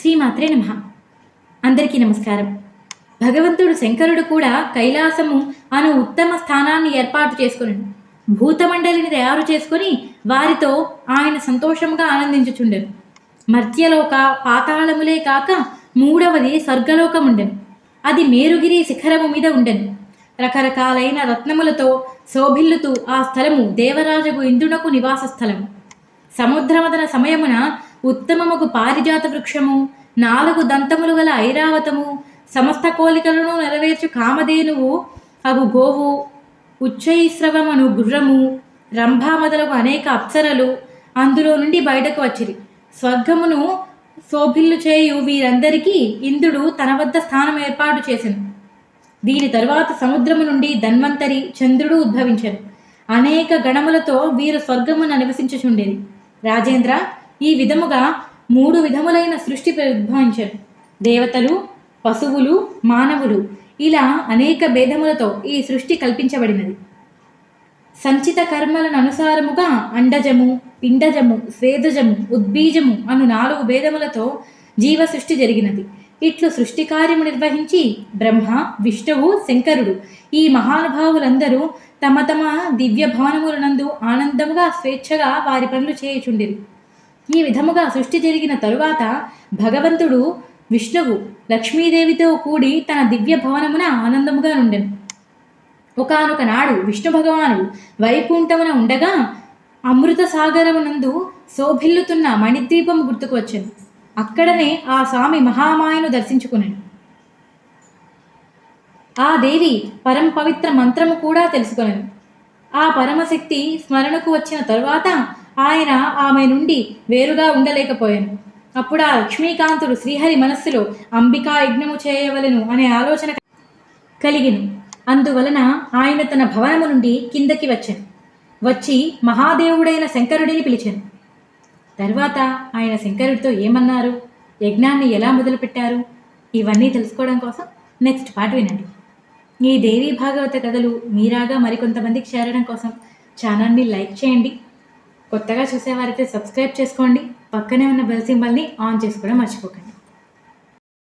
శ్రీమాత్రే నమః. అందరికీ నమస్కారం. భగవంతుడు శంకరుడు కూడా కైలాసము అను ఉత్తమ స్థానాన్ని ఏర్పాటు చేసుకుని భూతమండలిని తయారు చేసుకొని వారితో ఆయన సంతోషముగా ఆనందించుచుండెను. మర్త్యలోక పాతాళములే కాక మూడవది స్వర్గలోకముండెను. అది మేరుగిరి శిఖరము మీద ఉండెను. రకరకాలైన రత్నములతో శోభిల్లుతూ ఆ స్థలము దేవరాజగు ఇంద్రునకు నివాస స్థలము. సముద్రమదన సమయమున ఉత్తమముకు పారిజాత వృక్షము, 4 దంతములు గల ఐరావతము, సమస్త కోలికలను నెరవేర్చు కామధేనువు అగు గోవు, ఉచ్చైశ్రవమను గుర్రము, రంభా మొదలగు అనేక అప్సరలు అందులో నుండి బయటకు వచ్చిరి. స్వర్గమును శోభిల్లు చేయు వీరందరికీ ఇంద్రుడు తన వద్ద స్థానం ఏర్పాటు చేసెను. దీని తరువాత సముద్రము నుండి ధన్వంతరి చంద్రుడు ఉద్భవించను. అనేక గణములతో వీరు స్వర్గమున నివసించుచుండేది. రాజేంద్ర, ఈ విధముగా 3 విధములైన సృష్టి ఉద్భవించను. దేవతలు, పశువులు, మానవులు, ఇలా అనేక భేదములతో ఈ సృష్టి కల్పించబడినది. సంచిత కర్మలను అనుసారముగా అండజము, పిండజము, స్వేదజము, ఉద్బీజము అను 4 భేదములతో జీవ సృష్టి జరిగినది. ఇట్లు సృష్టి కార్యము నిర్వహించి బ్రహ్మ, విష్ణువు, శంకరుడు ఈ మహానుభావులందరూ తమ తమ దివ్య భవనములనందు ఆనందముగా స్వేచ్ఛగా వారి పనులు చేయుచుండిరి. ఈ విధముగా సృష్టి జరిగిన తరువాత భగవంతుడు విష్ణువు లక్ష్మీదేవితో కూడి తన దివ్య భవనమున ఆనందముగా నుండెను. ఒకానొక నాడు విష్ణు భగవానుడు వైకుంఠమున ఉండగా అమృత సాగరమునందు శోభిల్లుతున్న మణిద్వీపం గుర్తుకు వచ్చెను. అక్కడనే ఆ స్వామి మహామాయను దర్శించుకునేను. ఆ దేవి పరమ పవిత్ర మంత్రము కూడా తెలుసుకొనెను. ఆ పరమశక్తి స్మరణకు వచ్చిన తరువాత ఆయన ఆమె నుండి వేరుగా ఉండలేకపోయాను. అప్పుడు ఆ లక్ష్మీకాంతుడు శ్రీహరి మనస్సులో అంబికా యజ్ఞము చేయవలెను అనే ఆలోచన కలిగిను. అందువలన ఆయన తన భవనము నుండి కిందకి వచ్చి మహాదేవుడైన శంకరుడిని పిలిచాను. తర్వాత ఆయన శంకరుడితో ఏమన్నారు, యజ్ఞాన్ని ఎలా మొదలుపెట్టారు, ఇవన్నీ తెలుసుకోవడం కోసం నెక్స్ట్ పార్ట్ వినండి. ఈ దేవీ భాగవత కథలు మీరాగా మరికొంతమందికి చేరడం కోసం ఛానల్ని లైక్ చేయండి. కొత్తగా చూసేవారైతే సబ్స్క్రైబ్ చేసుకోండి. పక్కనే ఉన్న బెల్ సింబల్ని ఆన్ చేసుకోవడం మర్చిపోకండి.